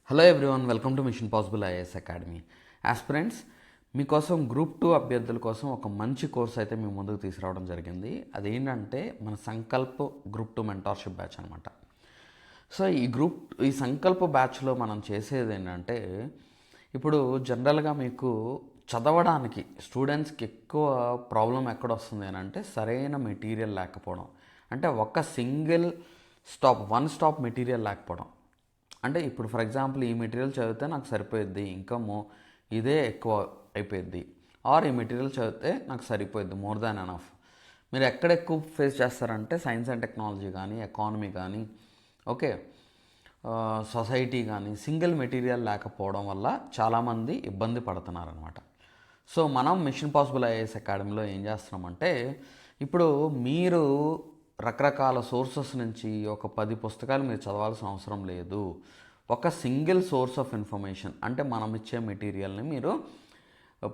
Hello everyone, welcome to machine possible IAS academy. Aspirants, మీకోసం group 2 అభ్యర్థుల కోసం ఒక మంచి కోర్స్ అయితే మేము ముందుకు తీసుకురావడం జరిగింది. అదేంటంటే మన సంకల్ప్ గ్రూప్ 2 మెంటార్షిప్ బ్యాచ్ అనమాట. సో ఈ సంకల్ప్ బ్యాచ్లో మనం చేసేది ఏంటంటే, ఇప్పుడు జనరల్గా మీకు చదవడానికి స్టూడెంట్స్కి ఎక్కువ ప్రాబ్లం ఎక్కడ వస్తుంది అని అంటే సరైన మెటీరియల్ లేకపోవడం. అంటే ఒక వన్ స్టాప్ మెటీరియల్ లేకపోవడం. అంటే ఇప్పుడు ఫర్ ఎగ్జాంపుల్ ఈ మెటీరియల్ చదివితే నాకు సరిపోయిద్ది, ఇంకా ఇదే ఎక్కువ అయిపోయిద్ది, ఆర్ ఈ మెటీరియల్ చదివితే నాకు సరిపోయిద్ది, మోర్ దాన్ ఎనఫ్. మీరు ఎక్కడ ఎక్కువ ఫేస్ చేస్తారంటే సైన్స్ అండ్ టెక్నాలజీ కానీ, ఎకానమీ కానీ, ఓకే, సొసైటీ కానీ సింగిల్ మెటీరియల్ లేకపోవడం వల్ల చాలామంది ఇబ్బంది పడుతున్నారనమాట. సో మనం మిషన్ పాసిబుల్ ఐఏఎస్ అకాడమీలో ఏం చేస్తున్నామంటే, ఇప్పుడు మీరు రకరకాల సోర్సెస్ నుంచి ఒక 10 పుస్తకాలు మీరు చదవాల్సిన అవసరం లేదు. ఒక సింగిల్ సోర్స్ ఆఫ్ ఇన్ఫర్మేషన్, అంటే మనం ఇచ్చే మెటీరియల్ని మీరు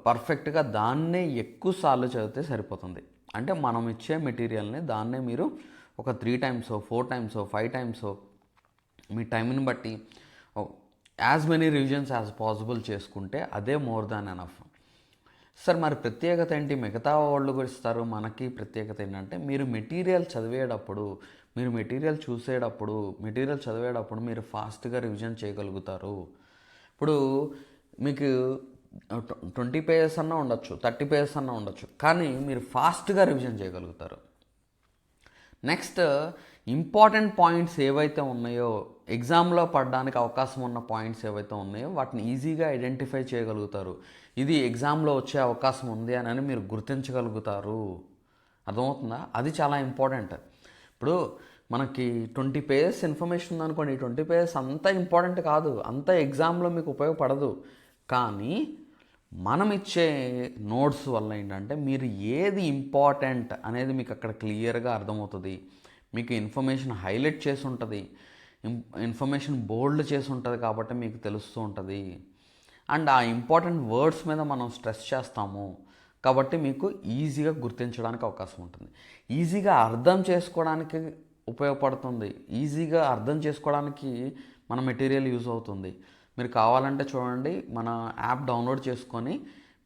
పర్ఫెక్ట్గా దాన్నే ఎక్కువసార్లు చదివితే సరిపోతుంది. అంటే మనం ఇచ్చే మెటీరియల్ని దాన్నే మీరు ఒక 3 times 4 times 5 times మీ టైంని బట్టి as many revisions as possible చేసుకుంటే అదే మోర్ దాన్ ఎనఫ్. సార్ మరి ప్రత్యేకత ఏంటి? మిగతా వాళ్ళు కూడా ఇస్తారు, మనకి ప్రత్యేకత ఏంటంటే మీరు మెటీరియల్ చదివేటప్పుడు, మీరు మెటీరియల్ చూసేటప్పుడు, మెటీరియల్ చదివేటప్పుడు మీరు ఫాస్ట్గా రివిజన్ చేయగలుగుతారు. ఇప్పుడు మీకు 20 pages అన్నా ఉండొచ్చు, 30 pages అన్నా ఉండొచ్చు, కానీ మీరు ఫాస్ట్గా రివిజన్ చేయగలుగుతారు. నెక్స్ట్, ఇంపార్టెంట్ పాయింట్స్ ఏవైతే ఉన్నాయో, ఎగ్జామ్లో పడడానికి అవకాశం ఉన్న పాయింట్స్ ఏవైతే ఉన్నాయో వాటిని ఈజీగా ఐడెంటిఫై చేయగలుగుతారు. ఇది ఎగ్జామ్లో వచ్చే అవకాశం ఉంది అని మీరు గుర్తించగలుగుతారు. అర్థమవుతుందా? అది చాలా ఇంపార్టెంట్. ఇప్పుడు మనకి 20 pages ఇన్ఫర్మేషన్ ఉందనుకోండి, 20 pages అంత ఇంపార్టెంట్ కాదు, అంత ఎగ్జామ్లో మీకు ఉపయోగపడదు. కానీ మనం ఇచ్చే నోట్స్ వల్ల ఏంటంటే మీరు ఏది ఇంపార్టెంట్ అనేది మీకు అక్కడ క్లియర్గా అర్థమవుతుంది. మీకు ఇన్ఫర్మేషన్ హైలైట్ చేసి ఉంటుంది, ఇన్ఫర్మేషన్ బోల్డ్ చేసి ఉంటుంది, కాబట్టి మీకు తెలుస్తూ ఉంటుంది. అండ్ ఆ ఇంపార్టెంట్ వర్డ్స్ మీద మనం స్ట్రెస్ చేస్తాము, కాబట్టి మీకు ఈజీగా గుర్తించడానికి అవకాశం ఉంటుంది, ఈజీగా అర్థం చేసుకోవడానికి ఉపయోగపడుతుంది, ఈజీగా అర్థం చేసుకోవడానికి మన మెటీరియల్ యూజ్ అవుతుంది. మీరు కావాలంటే చూడండి, మన యాప్ డౌన్లోడ్ చేసుకొని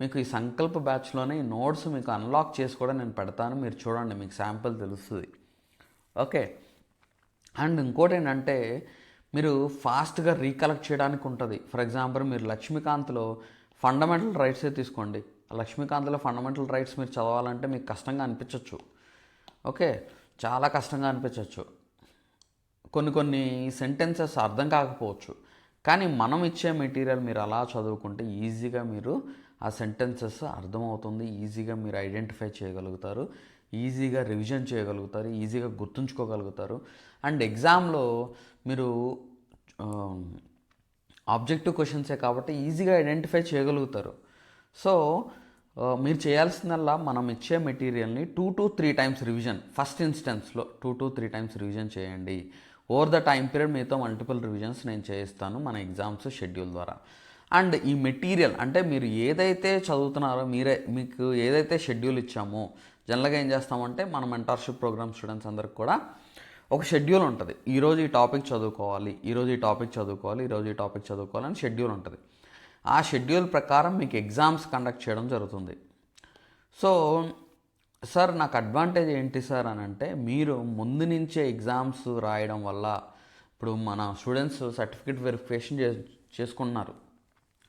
మీకు ఈ సంకల్ప బ్యాచ్లోనే ఈ నోట్స్ మీకు అన్లాక్ చేసి కూడా నేను పెడతాను, మీరు చూడండి, మీకు శాంపిల్ తెలుస్తుంది. ఓకే. అండ్ ఇంకోటి ఏంటంటే మీరు ఫాస్ట్గా రీకలెక్ట్ చేయడానికి ఉంటుంది. ఫర్ ఎగ్జాంపుల్ మీరు లక్ష్మీకాంత్లో ఫండమెంటల్ రైట్సే తీసుకోండి. లక్ష్మీకాంత్లో ఫండమెంటల్ రైట్స్ మీరు చదవాలంటే మీకు కష్టంగా అనిపించవచ్చు. ఓకే, చాలా కష్టంగా అనిపించవచ్చు, కొన్ని సెంటెన్సెస్ అర్థం కాకపోవచ్చు. కానీ మనం ఇచ్చే మెటీరియల్ మీరు అలా చదువుకుంటే ఈజీగా మీరు ఆ సెంటెన్సెస్ అర్థమవుతుంది, ఈజీగా మీరు ఐడెంటిఫై చేయగలుగుతారు, ఈజీగా రివిజన్ చేయగలుగుతారు, ఈజీగా గుర్తుంచుకోగలుగుతారు. అండ్ ఎగ్జామ్లో మీరు ఆబ్జెక్టివ్ క్వశ్చన్సే కాబట్టి ఈజీగా ఐడెంటిఫై చేయగలుగుతారు. సో మీరు చేయాల్సిందల్లా మనం ఇచ్చే మెటీరియల్ని 2 to 3 times రివిజన్, ఫస్ట్ ఇన్స్టెన్స్లో 2 to 3 times రివిజన్ చేయండి. ఓవర్ ద టైం పీరియడ్ మీతో మల్టిపుల్ రివిజన్స్ నేను చేయిస్తాను మన ఎగ్జామ్స్ షెడ్యూల్ ద్వారా. అండ్ ఈ మెటీరియల్ అంటే మీరు ఏదైతే చదువుతున్నారో, మీకు ఏదైతే షెడ్యూల్ ఇచ్చామో, జనరల్గా ఏం చేస్తామంటే మన మెంటార్షిప్ ప్రోగ్రామ్ స్టూడెంట్స్ అందరికి కూడా ఒక షెడ్యూల్ ఉంటుంది. ఈరోజు ఈ టాపిక్ చదువుకోవాలి, ఈరోజు ఈ టాపిక్ చదువుకోవాలి, ఈరోజు ఈ టాపిక్ చదువుకోవాలి అని షెడ్యూల్ ఉంటుంది. ఆ షెడ్యూల్ ప్రకారం మీకు ఎగ్జామ్స్ కండక్ట్ చేయడం జరుగుతుంది. సో సార్ నాకు అడ్వాంటేజ్ ఏంటి సార్ అని అంటే, మీరు ముందు నుంచే ఎగ్జామ్స్ రాయడం వల్ల ఇప్పుడు మన స్టూడెంట్స్ సర్టిఫికేట్ వెరిఫికేషన్ చేసుకుంటున్నారు.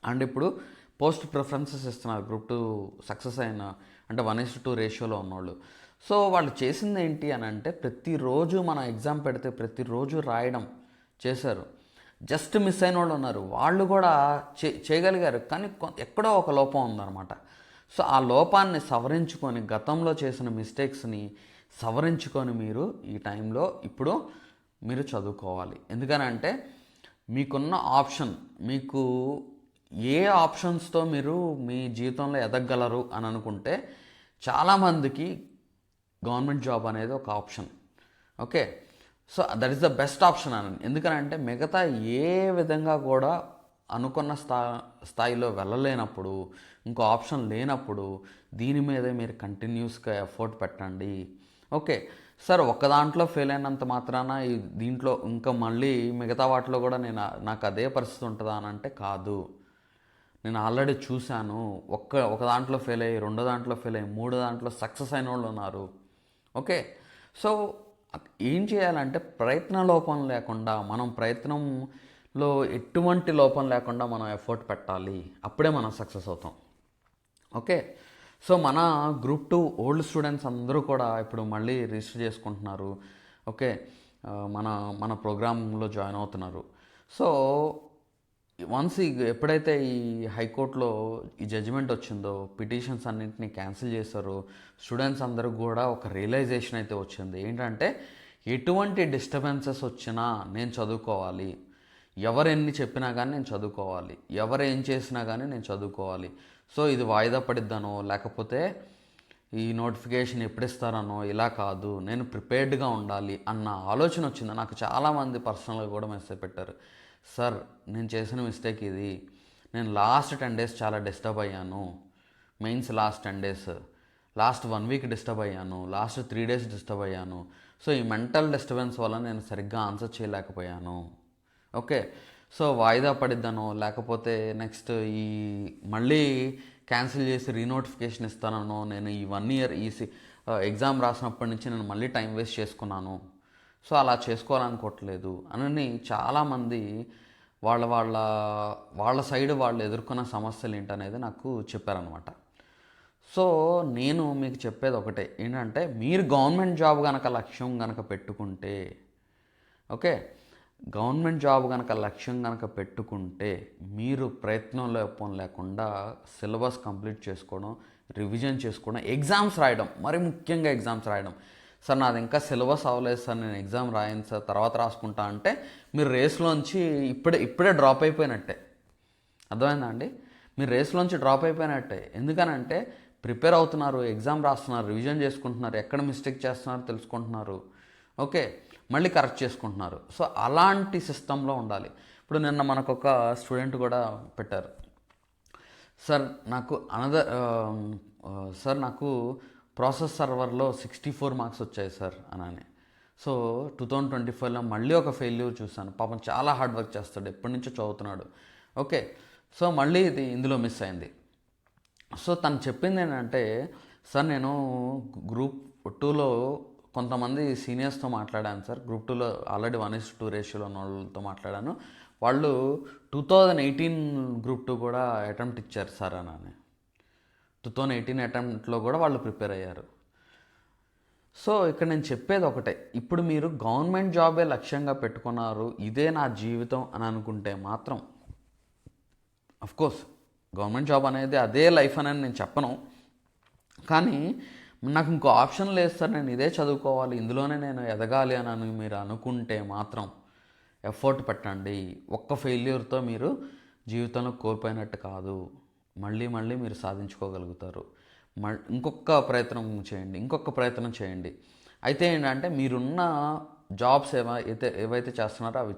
అండ్ ఇప్పుడు పోస్ట్ ప్రిఫరెన్సెస్ ఇస్తున్నారు గ్రూప్ 2 సక్సెస్ అయిన, అంటే 1:2 రేషియోలో ఉన్నవాళ్ళు. సో వాళ్ళు చేసింది ఏంటి అని అంటే, ప్రతిరోజు మనం ఎగ్జామ్ పెడితే ప్రతిరోజు రాయడం చేశారు. జస్ట్ మిస్ అయిన వాళ్ళు ఉన్నారు, వాళ్ళు కూడా చేయగలిగారు, కానీ ఎక్కడో ఒక లోపం ఉందన్నమాట. సో ఆ లోపాన్ని సవరించుకొని, గతంలో చేసిన మిస్టేక్స్ని సవరించుకొని మీరు ఈ టైంలో ఇప్పుడు మీరు చదువుకోవాలి. ఎందుకనంటే మీకున్న ఆప్షన్, మీకు ఏ ఆప్షన్స్తో మీరు మీ జీవితంలో ఎదగలరు అని అనుకుంటే, చాలామందికి గవర్నమెంట్ జాబ్ అనేది ఒక option. Okay, so that is the best option అని. ఎందుకనంటే మిగతా ఏ విధంగా కూడా అనుకున్న స్థాయిలో వెళ్ళలేనప్పుడు, ఇంకో ఆప్షన్ లేనప్పుడు దీని మీదే మీరు కంటిన్యూస్గా ఎఫర్ట్ పెట్టండి. ఓకే, సార్ ఒక్క దాంట్లో ఫెయిల్ అయినంత మాత్రాన దీంట్లో ఇంకా మళ్ళీ మిగతా వాటిలో కూడా నాకు అదే పరిస్థితి ఉంటుందా అని అంటే కాదు. నేను ఆల్రెడీ చూశాను. ఒక దాంట్లో ఫెయిల్ అయ్యి, రెండో దాంట్లో ఫెయిల్ అయ్యి, మూడో దాంట్లో సక్సెస్ అయిన వాళ్ళు ఉన్నారు. ఓకే. సో ఏం చేయాలంటే ప్రయత్న లోపం లేకుండా, మనం ప్రయత్నంలో ఎటువంటి లోపం లేకుండా మనం ఎఫర్ట్ పెట్టాలి. అప్పుడే మనం సక్సెస్ అవుతాం. ఓకే. సో మన గ్రూప్ 2 ఓల్డ్ స్టూడెంట్స్ అందరూ కూడా ఇప్పుడు మళ్ళీ రిజిస్టర్ చేసుకుంటున్నారు. ఓకే. మన మన ప్రోగ్రాంలో జాయిన్ అవుతున్నారు. సో వన్స్ ఎప్పుడైతే ఈ హైకోర్టులో ఈ జడ్జిమెంట్ వచ్చిందో, పిటిషన్స్ అన్నింటినీ క్యాన్సిల్ చేశారో, స్టూడెంట్స్ అందరూ కూడా ఒక రియలైజేషన్ అయితే వచ్చింది. ఏంటంటే ఎటువంటి డిస్టర్బెన్సెస్ వచ్చినా నేను చదువుకోవాలి, ఎవరు ఎన్ని చెప్పినా కానీ నేను చదువుకోవాలి, ఎవరు ఏం చేసినా కానీ నేను చదువుకోవాలి. సో ఇది వాయిదా పడిద్దనో, లేకపోతే ఈ నోటిఫికేషన్ ఎప్పుడు ఇస్తారనో ఇలా కాదు, నేను ప్రిపేర్డ్గా ఉండాలి అన్న ఆలోచన వచ్చింది. నాకు చాలామంది పర్సనల్గా కూడా మెసేజ్ పెట్టారు, సార్ నేను చేసిన మిస్టేక్ ఇది, నేను లాస్ట్ 10 days చాలా డిస్టర్బ్ అయ్యాను, mains last 10 days, last 1 week disturb అయ్యాను, లాస్ట్ 3 days డిస్టర్బ్ అయ్యాను. సో ఈ మెంటల్ డిస్టర్బెన్స్ వల్ల నేను సరిగ్గా ఆన్సర్ చేయలేకపోయాను. ఓకే. సో వాయిదా పడిద్దనో, లేకపోతే నెక్స్ట్ ఈ మళ్ళీ క్యాన్సిల్ చేసి రీనోటిఫికేషన్ ఇస్తానో, నేను ఈ 1 year ఈ ఎగ్జామ్ రాసినప్పటి నుంచి నేను మళ్ళీ టైం వేస్ట్ చేసుకున్నాను, సో అలా చేసుకోవాలనుకోవట్లేదు అని చాలామంది వాళ్ళ వాళ్ళ వాళ్ళ సైడ్ వాళ్ళు ఎదుర్కొన్న సమస్యలు ఏంటనేది నాకు చెప్పారనమాట. సో నేను మీకు చెప్పేది ఒకటే ఏంటంటే, మీరు గవర్నమెంట్ జాబ్ కనుక లక్ష్యం కనుక పెట్టుకుంటే, ఓకే, గవర్నమెంట్ జాబ్ కనుక లక్ష్యం కనుక పెట్టుకుంటే మీరు ప్రయత్నం లేకుండా సిలబస్ కంప్లీట్ చేసుకోవడం, రివిజన్ చేసుకోవడం, ఎగ్జామ్స్ రాయడం, మరి ముఖ్యంగా ఎగ్జామ్స్ రాయడం. సార్ నాది ఇంకా సిలబస్ అవ్వలేదు సార్, నేను ఎగ్జామ్ రాయను సార్, తర్వాత రాసుకుంటా అంటే మీరు రేస్లోంచి ఇప్పుడే డ్రాప్ అయిపోయినట్టే. అర్థమైందా అండి? మీరు రేస్లోంచి డ్రాప్ అయిపోయినట్టే. ఎందుకనంటే ప్రిపేర్ అవుతున్నారు, ఎగ్జామ్ రాస్తున్నారు, రివిజన్ చేసుకుంటున్నారు, ఎక్కడ మిస్టేక్ చేస్తున్నారో తెలుసుకుంటున్నారు, ఓకే, మళ్ళీ కరెక్ట్ చేసుకుంటున్నారు. సో అలాంటి సిస్టంలో ఉండాలి. ఇప్పుడు నిన్న మనకు ఒక స్టూడెంట్ కూడా పెట్టారు, సార్ నాకు ప్రాసెస్ సర్వర్లో 64 మార్క్స్ వచ్చాయి సార్ అని. సో 2025లో మళ్ళీ ఒక ఫెయిల్యూర్ చూశాను. పాపం చాలా హార్డ్ వర్క్ చేస్తాడు, ఎప్పటి నుంచో చదువుతున్నాడు. ఓకే. సో మళ్ళీ ఇది ఇందులో మిస్ అయింది. సో తను చెప్పింది ఏంటంటే, సార్ నేను గ్రూప్ 2లో కొంతమంది సీనియర్స్తో మాట్లాడాను సార్, గ్రూప్ 2లో ఆల్రెడీ 1:2 రేషియోలో ఉన్న వాళ్ళతో మాట్లాడాను, వాళ్ళు 2018 గ్రూప్ 2 కూడా అటెంప్ట్ ఇచ్చారు సార్ అని. 2018 అటెంప్ట్లో కూడా వాళ్ళు ప్రిపేర్ అయ్యారు. సో ఇక్కడ నేను చెప్పేది ఒకటే, ఇప్పుడు మీరు గవర్నమెంట్ జాబే లక్ష్యంగా పెట్టుకున్నారు, ఇదే నా జీవితం అని అనుకుంటే మాత్రం, అఫ్కోర్స్ గవర్నమెంట్ జాబ్ అనేది అదే లైఫ్ అని నేను చెప్పను, కానీ నాకు ఇంకో ఆప్షన్ లేదు సార్, నేను ఇదే చదువుకోవాలి, ఇందులోనే నేను ఎదగాలి అని మీరు అనుకుంటే మాత్రం ఎఫర్ట్ పెట్టండి. ఒక్క ఫెయిల్యూర్తో మీరు జీవితంలో కోల్పోయినట్టు కాదు, మళ్ళీ మీరు సాధించుకోగలుగుతారు. ఇంకొక ప్రయత్నం చేయండి. అయితే ఏంటంటే మీరున్న జాబ్స్ ఏవైతే చేస్తున్నారో అవి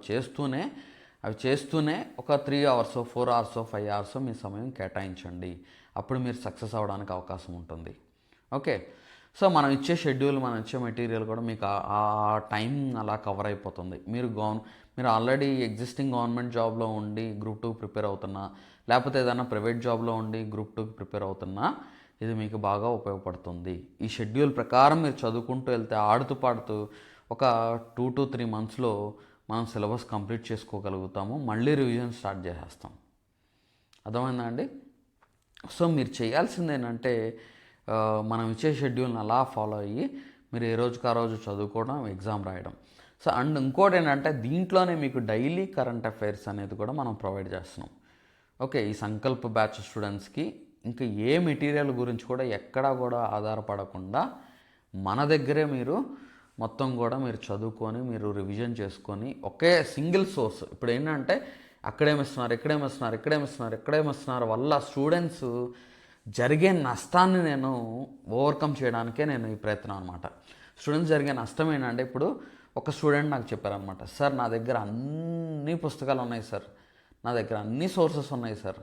చేస్తూనే ఒక 3 hours 4 hours 5 hours మీ సమయం కేటాయించండి. అప్పుడు మీరు సక్సెస్ అవ్వడానికి అవకాశం ఉంటుంది. ఓకే. సో మనం ఇచ్చే షెడ్యూల్, మనం ఇచ్చే మెటీరియల్ కూడా మీకు ఆ టైం అలా కవర్ అయిపోతుంది. మీరు ఆల్రెడీ ఎగ్జిస్టింగ్ గవర్నమెంట్ జాబ్లో ఉండి గ్రూప్ 2 ప్రిపేర్ అవుతున్నా, లేకపోతే ఏదైనా ప్రైవేట్ జాబ్లో ఉండి గ్రూప్ 2కి ప్రిపేర్ అవుతున్నా, ఇది మీకు బాగా ఉపయోగపడుతుంది. ఈ షెడ్యూల్ ప్రకారం మీరు చదువుకుంటూ వెళ్తే ఆడుతూ పాడుతూ ఒక 2 to 3 monthsలో మనం సిలబస్ కంప్లీట్ చేసుకోగలుగుతాము, మళ్ళీ రివిజన్ స్టార్ట్ చేసేస్తాం. అర్థమైందా అండి? సో మీరు చేయాల్సింది ఏంటంటే, మనం ఇచ్చే షెడ్యూల్ని అలా ఫాలో అయ్యి మీరు ఏ రోజుకి ఆ రోజు చదువుకోవడం, ఎగ్జామ్ రాయడం. సో అండ్ ఇంకోటి ఏంటంటే, దీంట్లోనే మీకు డైలీ కరెంట్ అఫైర్స్ అనేది కూడా మనం ప్రొవైడ్ చేస్తున్నాం. ఓకే. ఈ సంకల్ప బ్యాచ్ స్టూడెంట్స్కి ఇంకా ఏ మెటీరియల్ గురించి కూడా ఎక్కడా కూడా ఆధారపడకుండా మన దగ్గరే మీరు మొత్తం కూడా మీరు చదువుకొని, మీరు రివిజన్ చేసుకొని, ఒకే సింగిల్ సోర్స్. ఇప్పుడు ఏంటంటే ఎక్కడేమిస్తున్నారు వల్ల స్టూడెంట్స్ జరిగే నష్టాన్ని నేను ఓవర్కమ్ చేయడానికే నేను ఈ ప్రయత్నం అనమాట. స్టూడెంట్స్ జరిగే నష్టం ఏంటంటే, ఇప్పుడు ఒక స్టూడెంట్ నాకు చెప్పారనమాట, సార్ నా దగ్గర అన్ని పుస్తకాలు ఉన్నాయి సార్, నా దగ్గర అన్ని సోర్సెస్ ఉన్నాయి సార్,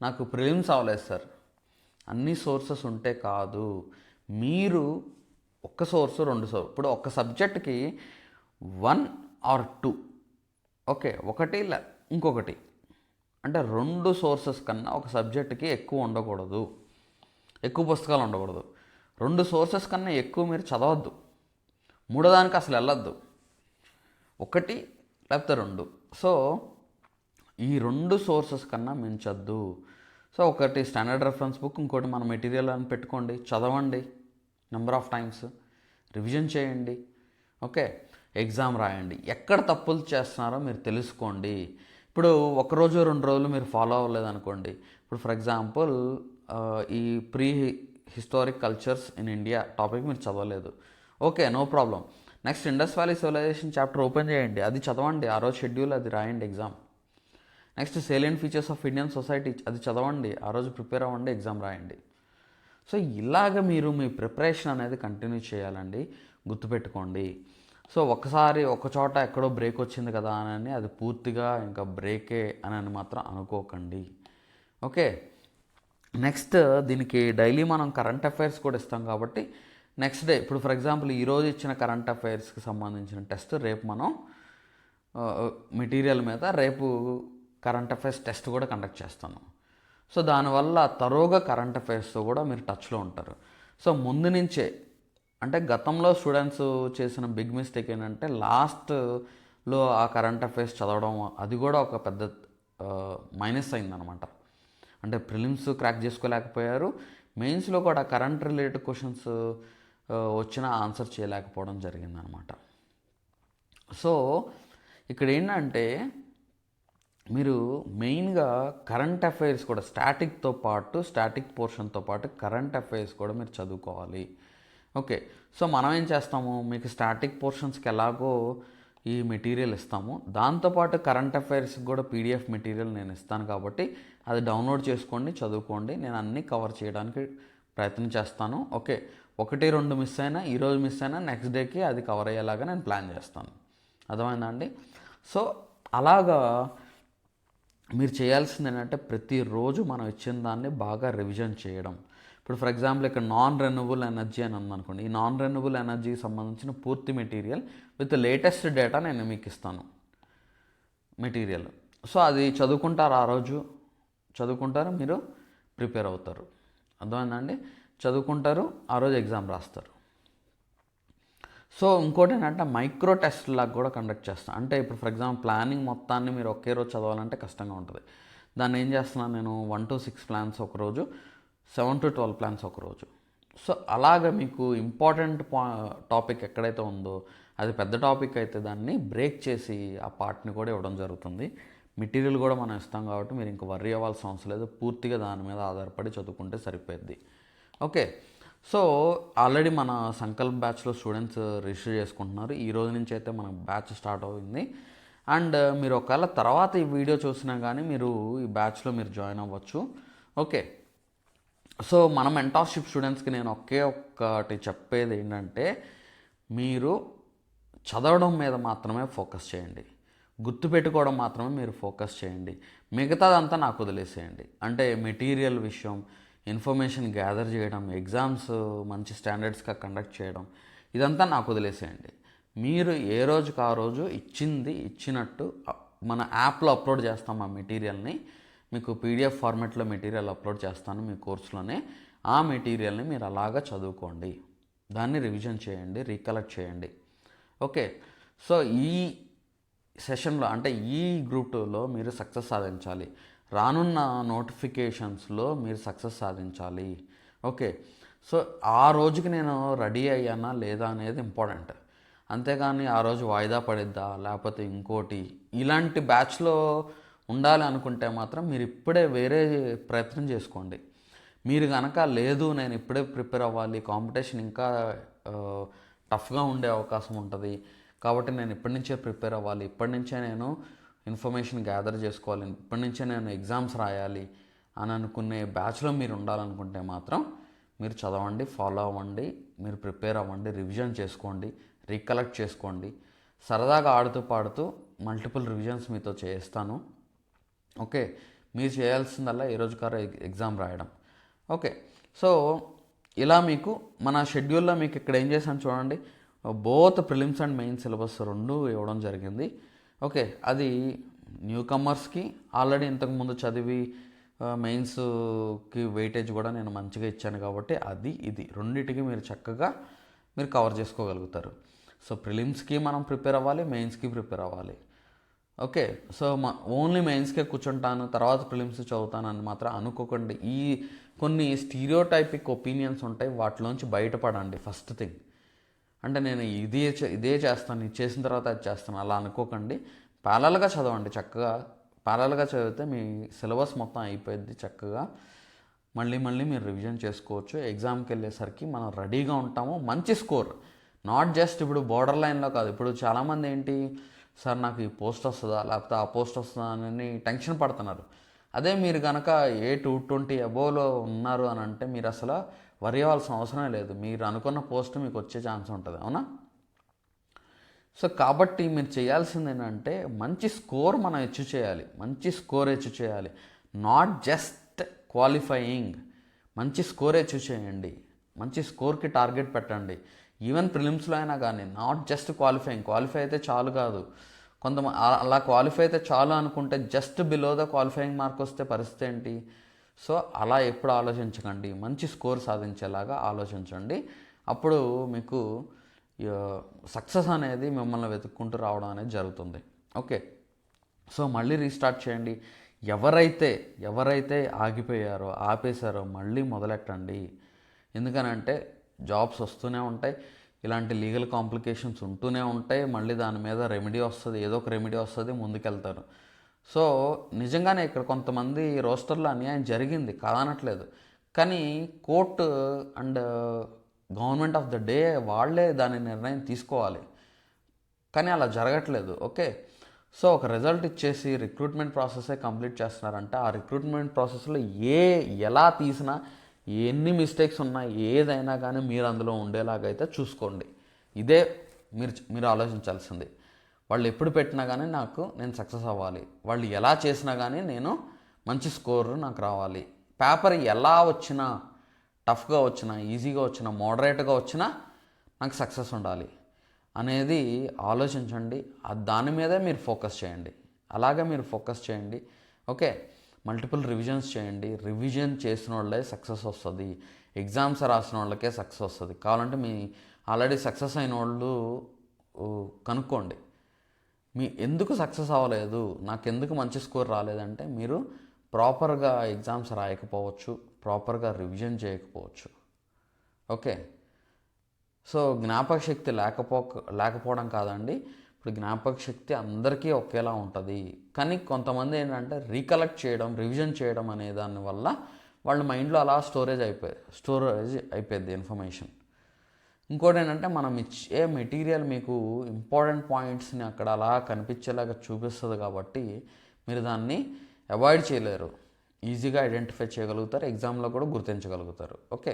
నాకు ప్రిలిమ్స్ అవ్వలేదు సార్. అన్ని సోర్సెస్ ఉంటే కాదు, మీరు ఒక్క సోర్సు 2 సోర్స్, ఇప్పుడు ఒక సబ్జెక్ట్కి 1 ఆర్ 2, ఓకే, ఒకటి ఇంకొకటి, అంటే 2 సోర్సెస్ కన్నా ఒక సబ్జెక్ట్కి ఎక్కువ ఉండకూడదు, ఎక్కువ పుస్తకాలు ఉండకూడదు. 2 సోర్సెస్ కన్నా ఎక్కువ మీరు చదవద్దు, మూడో దానికి అసలు వెళ్ళొద్దు, ఒకటి లేకపోతే 2. సో ఈ 2 సోర్సెస్ కన్నా మించద్దు. సో ఒకటి స్టాండర్డ్ రెఫరెన్స్ బుక్, ఇంకోటి మన మెటీరియల్ అని పెట్టుకోండి, చదవండి నెంబర్ ఆఫ్ టైమ్స్, రివిజన్ చేయండి, ఓకే, ఎగ్జామ్ రాయండి. ఎక్కడ తప్పులు చేస్తున్నారో మీరు తెలుసుకోండి. ఇప్పుడు ఒకరోజు 2 రోజులు మీరు ఫాలో అవ్వలేదు అనుకోండి, ఇప్పుడు ఫర్ ఎగ్జాంపుల్ ఈ prehistoric cultures in India topic మీరు చదవలేదు, okay, no problem. Next Indus valley civilisation chapter open చేయండి, అది చదవండి, ఆ రోజు షెడ్యూల్ అది రాయండి exam. Next salient features of Indian society, అది చదవండి, ఆ రోజు ప్రిపేర్ అవ్వండి, ఎగ్జామ్ రాయండి. సో ఇలాగ మీరు మీ ప్రిపరేషన్ అనేది కంటిన్యూ చేయాలండి, గుర్తుపెట్టుకోండి. సో ఒకసారి ఒక చోట ఎక్కడో బ్రేక్ వచ్చింది కదా అని అది పూర్తిగా ఇంకా బ్రేకే అని మాత్రం అనుకోకండి, ఓకే. నెక్స్ట్ దీనికి డైలీ మనం కరెంట్ అఫైర్స్ కూడా ఇస్తాం కాబట్టి నెక్స్ట్ డే, ఇప్పుడు ఫర్ ఎగ్జాంపుల్ ఈరోజు ఇచ్చిన కరెంట్ అఫైర్స్కి సంబంధించిన టెస్ట్ రేపు మనం మెటీరియల్ మీద రేపు కరెంట్ అఫైర్స్ టెస్ట్ కూడా కండక్ట్ చేస్తాను. సో దానివల్ల తరోగా కరెంట్ అఫైర్స్తో కూడా మీరు టచ్లో ఉంటారు. సో ముందు నుంచే, అంటే గతంలో స్టూడెంట్స్ చేసిన బిగ్ మిస్టేక్ ఏంటంటే లాస్ట్లో ఆ కరెంట్ అఫైర్స్ చదవడం, అది కూడా ఒక పెద్ద మైనస్ అయిందనమాట. అంటే ప్రిలిమ్స్ క్రాక్ చేసుకోలేకపోయారు, మెయిన్స్లో కూడా కరెంట్ రిలేటెడ్ క్వశ్చన్స్ వచ్చిన ఆన్సర్ చేయలేకపోవడం జరిగిందనమాట. సో ఇక్కడ ఏంటంటే మీరు మెయిన్గా కరెంట్ అఫైర్స్ కూడా స్టాటిక్ పోర్షన్తో పాటు కరెంట్ అఫైర్స్ కూడా మీరు చదువుకోవాలి, ఓకే. సో మనం ఏం చేస్తాము, మీకు స్టాటిక్ పోర్షన్స్కి ఎలాగో ఈ మెటీరియల్ ఇస్తాము, దాంతోపాటు కరెంట్ అఫైర్స్కి కూడా పీడిఎఫ్ మెటీరియల్ నేను ఇస్తాను కాబట్టి అది డౌన్లోడ్ చేసుకోండి, చదువుకోండి. నేను అన్నీ కవర్ చేయడానికి ప్రయత్నం చేస్తాను, ఓకే. 1-2 మిస్ అయినా, ఈరోజు మిస్ అయినా నెక్స్ట్ డేకి అది కవర్ అయ్యేలాగా నేను ప్లాన్ చేస్తాను, అర్థమైందా అండి. సో అలాగా మీరు చేయాల్సింది ఏంటంటే ప్రతిరోజు మనం ఇచ్చిన దాన్ని బాగా రివిజన్ చేయడం. ఇప్పుడు ఫర్ ఎగ్జాంపుల్ ఇక్కడ నాన్ రెన్యూవబుల్ ఎనర్జీ అని ఉందనుకోండి, ఈ నాన్ రెన్యూవబుల్ ఎనర్జీకి సంబంధించిన పూర్తి మెటీరియల్ విత్ లేటెస్ట్ డేటా నేను మీకు ఇస్తాను మెటీరియల్. సో అది చదువుకుంటారు, ఆ రోజు చదువుకుంటారు, మీరు ప్రిపేర్ అవుతారు, అర్థమైందండి. చదువుకుంటారు, ఆ రోజు ఎగ్జామ్ రాస్తారు. సో ఇంకోటి ఏంటంటే మైక్రో టెస్ట్ లాగా కూడా కండక్ట్ చేస్తాను. అంటే ఇప్పుడు ఫర్ ఎగ్జాంపుల్ ప్లానింగ్ మొత్తాన్ని మీరు ఒకే రోజు చదవాలంటే కష్టంగా ఉంటుంది. దాన్ని ఏం చేస్తున్నాను నేను, 1 to 6 ప్లాన్స్ ఒకరోజు, 7 to 12 ప్లాన్స్ ఒకరోజు. సో అలాగ మీకు ఇంపార్టెంట్ టాపిక్ ఎక్కడైతే ఉందో, అది పెద్ద టాపిక్ అయితే దాన్ని బ్రేక్ చేసి ఆ పార్ట్ని కూడా ఇవ్వడం జరుగుతుంది. మెటీరియల్ కూడా మనం ఇస్తాం కాబట్టి మీరు ఇంకా వర్రీ అవ్వాల్సిన అవసరం లేదు, పూర్తిగా దాని మీద ఆధారపడి చదువుకుంటే సరిపోద్ది, ఓకే. సో ఆల్రెడీ మన సంకల్ప్ బ్యాచ్లో స్టూడెంట్స్ రిజిస్టర్ చేసుకుంటున్నారు, ఈ రోజు నుంచి అయితే మన బ్యాచ్ స్టార్ట్ అవుతుంది. అండ్ మీరు ఒకవేళ తర్వాత ఈ వీడియో చూసినా కానీ మీరు ఈ బ్యాచ్లో మీరు జాయిన్ అవ్వచ్చు, ఓకే. సో మన మెంటార్షిప్ స్టూడెంట్స్కి నేను ఒక్కటి చెప్పేది ఏంటంటే, మీరు చదవడం మీద మాత్రమే ఫోకస్ చేయండి, గుర్తుపెట్టుకోవడం మాత్రమే మీరు ఫోకస్ చేయండి, మిగతాదంతా నాకు వదిలేసేయండి. అంటే మెటీరియల్ విషయం, ఇన్ఫర్మేషన్ గ్యాదర్ చేయడం, ఎగ్జామ్స్ మంచి స్టాండర్డ్స్గా కండక్ట్ చేయడం, ఇదంతా నాకు వదిలేసేయండి. మీరు ఏ రోజుకి ఆ రోజు ఇచ్చినట్టు మన యాప్లో అప్లోడ్ చేస్తాం ఆ మెటీరియల్ని, మీకు పీడిఎఫ్ ఫార్మాట్లో మెటీరియల్ అప్లోడ్ చేస్తాను మీ కోర్సులోనే. ఆ మెటీరియల్ని మీరు అలాగా చదువుకోండి, దాన్ని రివిజన్ చేయండి, రీకలెక్ట్ చేయండి, ఓకే. సో ఈ సెషన్లో అంటే ఈ గ్రూప్ 2లో మీరు సక్సెస్ సాధించాలి, రానున్న నోటిఫికేషన్స్లో మీరు సక్సెస్ సాధించాలి, ఓకే. సో ఆ రోజుకి నేను రెడీ అయ్యానా లేదా అనేది ఇంపార్టెంట్, అంతేగాని ఆ రోజు వాయిదా పడిద్దా లేకపోతే ఇంకోటి ఇలాంటి బ్యాచ్లో ఉండాలి అనుకుంటే మాత్రం మీరు ఇప్పుడే వేరే ప్రయత్నం చేసుకోండి. మీరు కనుక లేదు నేను ఇప్పుడే ప్రిపేర్ అవ్వాలి, కాంపిటీషన్ ఇంకా టఫ్గా ఉండే అవకాశం ఉంటుంది కాబట్టి నేను ఇప్పటి నుంచే ప్రిపేర్ అవ్వాలి, ఇప్పటి నుంచే నేను ఇన్ఫర్మేషన్ గ్యాదర్ చేసుకోవాలి, ఇప్పటి నుంచే నేను ఎగ్జామ్స్ రాయాలి అని అనుకునే బ్యాచ్లో మీరు ఉండాలనుకుంటే మాత్రం మీరు చదవండి, ఫాలో అవ్వండి, మీరు ప్రిపేర్ అవ్వండి, రివిజన్ చేసుకోండి, రీకలెక్ట్ చేసుకోండి. సరదాగా ఆడుతూ పాడుతూ మల్టిపుల్ రివిజన్స్ మీతో చేస్తాను, ఓకే. మీరు చేయాల్సిందల్లా ఈ రోజు కారు ఎగ్జామ్ రాయడం, ఓకే. సో ఇలా మీకు మన షెడ్యూల్లో మీకు ఇక్కడ ఏం చేశాను చూడండి, both prelims and main syllabus రెండు ఇవ్వడం జరిగింది. ఓకే, అది న్యూ కమర్స్కి ఆల్రెడీ ఇంతకుముందు చదివి మెయిన్స్కి వెయిటేజ్ కూడా నేను మంచిగా ఇచ్చాను కాబట్టి అది ఇది రెండింటికి మీరు చక్కగా మీరు కవర్ చేసుకోగలుగుతారు. సో ప్రిలిమ్స్కి మనం ప్రిపేర్ అవ్వాలి, మెయిన్స్కి ప్రిపేర్ అవ్వాలి. ఓకే, సో ఓన్లీ మెయిన్స్కే కూర్చుంటాను తర్వాత ప్రిలిమ్స్ చదువుతాను అని మాత్రం అనుకోకండి. ఈ కొన్ని స్టీరియోటైపిక్ ఒపీనియన్స్ ఉంటాయి, వాటిలోంచి బయటపడండి. ఫస్ట్ థింగ్ అంటే నేను ఇదే చేస్తాను, ఇది చేసిన తర్వాత అది చేస్తాను అలా అనుకోకండి. ప్యారలల్గా చదవండి. చక్కగా ప్యారలల్గా చదివితే మీ సిలబస్ మొత్తం అయిపోయింది. చక్కగా మళ్ళీ మీరు రివిజన్ చేసుకోవచ్చు. ఎగ్జామ్కి వెళ్ళేసరికి మనం రెడీగా ఉంటాము. మంచి స్కోర్, నాట్ జస్ట్ ఇప్పుడు బోర్డర్ లైన్లో కాదు. ఇప్పుడు చాలామంది ఏంటి, సార్ నాకు ఈ పోస్ట్ వస్తుందా లేకపోతే ఆ పోస్ట్ వస్తుందా అని టెన్షన్ పడుతున్నారు. అదే మీరు కనుక 220 అబోవ్లో ఉన్నారు అని అంటే మీరు అసలు వరి అవ్వాల్సిన అవసరమే లేదు. మీరు అనుకున్న పోస్ట్ మీకు వచ్చే ఛాన్స్ ఉంటుంది, అవునా? సో కాబట్టి మీరు చేయాల్సింది ఏంటంటే మంచి స్కోర్ మనం అచీవ్ చేయాలి. మంచి స్కోర్ అచీవ్ చేయాలి, నాట్ జస్ట్ క్వాలిఫైయింగ్. మంచి స్కోర్ అచీవ్ చేయండి, మంచి స్కోర్కి టార్గెట్ పెట్టండి. ఈవెన్ ప్రిలిమ్స్లో అయినా కానీ నాట్ జస్ట్ క్వాలిఫై అయితే చాలు కాదు. కొంతమంది అలా క్వాలిఫై అయితే చాలు అనుకుంటే just below the qualifying mark వస్తే పరిస్థితి ఏంటి? సో అలా ఎప్పుడు ఆలోచించకండి, మంచి స్కోర్ సాధించేలాగా ఆలోచించండి. అప్పుడు మీకు సక్సెస్ అనేది మిమ్మల్ని వెతుక్కుంటూ రావడం అనేది జరుగుతుంది. ఓకే, సో మళ్ళీ రీస్టార్ట్ చేయండి. ఎవరైతే ఆగిపోయారో ఆపేశారో మళ్ళీ మొదలెట్టండి. ఎందుకనంటే జాబ్స్ వస్తూనే ఉంటాయి, ఇలాంటి లీగల్ కాంప్లికేషన్స్ ఉంటూనే ఉంటాయి. మళ్ళీ దాని మీద రెమెడీ వస్తుంది, ఏదో ఒక రెమెడీ వస్తుంది, ముందుకెళ్తారు. సో నిజంగానే ఇక్కడ కొంతమంది రోస్టర్లో అన్యాయం జరిగింది కాదనట్లేదు, కానీ court and government of the day వాళ్ళే దాని నిర్ణయం తీసుకోవాలి, కానీ అలా జరగట్లేదు. ఓకే, సో ఒక రిజల్ట్ ఇచ్చేసి రిక్రూట్మెంట్ ప్రాసెసే కంప్లీట్ చేస్తున్నారంటే ఆ రిక్రూట్మెంట్ ప్రాసెస్లో ఎలా తీసినా ఎన్ని మిస్టేక్స్ ఉన్నా ఏదైనా కానీ మీరు అందులో ఉండేలాగైతే చూసుకోండి. ఇదే మీరు ఆలోచించాల్సింది. వాళ్ళు ఎప్పుడు పెట్టినా కానీ నేను సక్సెస్ అవ్వాలి, వాళ్ళు ఎలా చేసినా కానీ నేను మంచి స్కోర్ నాకు రావాలి. పేపర్ ఎలా వచ్చినా, టఫ్గా వచ్చినా, ఈజీగా వచ్చినా, మోడరేట్గా వచ్చినా నాకు సక్సెస్ ఉండాలి అనేది ఆలోచించండి. దాని మీదే మీరు ఫోకస్ చేయండి. అలాగే మీరు ఫోకస్ చేయండి. ఓకే, మల్టిపుల్ రివిజన్స్ చేయండి. రివిజన్ చేసిన వాళ్ళే సక్సెస్ వస్తుంది, ఎగ్జామ్స్ రాసిన వాళ్ళకే సక్సెస్ వస్తుంది. కావాలంటే మీ ఆల్రెడీ సక్సెస్ అయిన వాళ్ళు కనుక్కోండి, మీ ఎందుకు సక్సెస్ అవ్వలేదు, నాకెందుకు మంచి స్కోర్ రాలేదంటే మీరు ప్రాపర్గా ఎగ్జామ్స్ రాయకపోవచ్చు, ప్రాపర్గా రివిజన్ చేయకపోవచ్చు. ఓకే, సో జ్ఞాపక శక్తి లేకపోవడం కాదండి. ఇప్పుడు జ్ఞాపక శక్తి అందరికీ ఒకేలా ఉంటుంది, కానీ కొంతమంది ఏంటంటే రీకలెక్ట్ చేయడం, రివిజన్ చేయడం అనే దానివల్ల వాళ్ళ మైండ్లో అలా స్టోరేజ్ అయిపోయింది ఇన్ఫర్మేషన్. ఇంకోటి ఏంటంటే మనం ఇచ్చే మెటీరియల్ మీకు ఇంపార్టెంట్ పాయింట్స్ని అక్కడ అలా కనిపించేలాగా చూపిస్తుంది కాబట్టి మీరు దాన్ని అవాయిడ్ చేయలేరు, ఈజీగా ఐడెంటిఫై చేయగలుగుతారు, ఎగ్జామ్లో కూడా గుర్తించగలుగుతారు. ఓకే,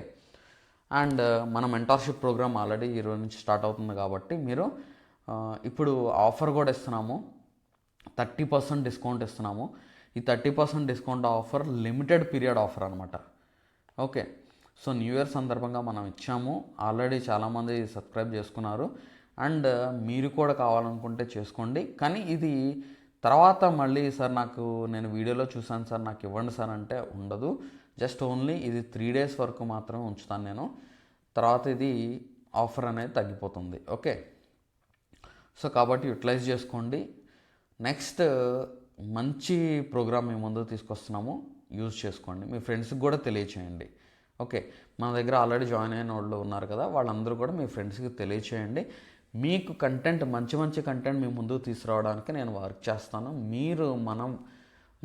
అండ్ మన మెంటార్షిప్ ప్రోగ్రామ్ ఆల్రెడీ ఈరోజు నుంచి స్టార్ట్ అవుతుంది కాబట్టి మీరు ఇప్పుడు ఆఫర్ కూడా ఇస్తున్నాము, 30% డిస్కౌంట్ ఇస్తున్నాము. ఈ 30% discount offer limited period offer అనమాట. ఓకే, సో న్యూ ఇయర్ సందర్భంగా మనం ఇచ్చాము. ఆల్రెడీ చాలామంది సబ్స్క్రైబ్ చేసుకున్నారు, అండ్ మీరు కూడా కావాలనుకుంటే చేసుకోండి. కానీ ఇది తర్వాత మళ్ళీ సార్ నేను వీడియోలో చూసాను సార్ నాకు ఇవ్వండి సార్ అంటే ఉండదు. జస్ట్ ఓన్లీ ఇది 3 days వరకు మాత్రమే ఉంచుతాను నేను, తర్వాత ఇది ఆఫర్ అనేది తగ్గిపోతుంది. ఓకే, సో కాబట్టి యూటిలైజ్ చేసుకోండి. నెక్స్ట్ మంచి ప్రోగ్రామ్ మీ ముందు తీసుకొస్తున్నాము, యూజ్ చేసుకోండి, మీ ఫ్రెండ్స్కి కూడా తెలియచేయండి. ఓకే, మన దగ్గర ఆల్రెడీ జాయిన్ అయిన వాళ్ళు ఉన్నారు కదా, వాళ్ళందరూ కూడా మీ ఫ్రెండ్స్కి తెలియచేయండి. మీకు కంటెంట్ మంచి కంటెంట్ మీ ముందుకు తీసుకురావడానికి నేను వర్క్ చేస్తాను. మీరు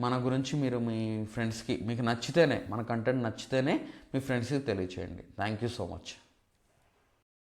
మన గురించి మీరు మీ ఫ్రెండ్స్కి, మీకు నచ్చితేనే, మన కంటెంట్ నచ్చితేనే మీ ఫ్రెండ్స్కి తెలియచేయండి. Thank you so much.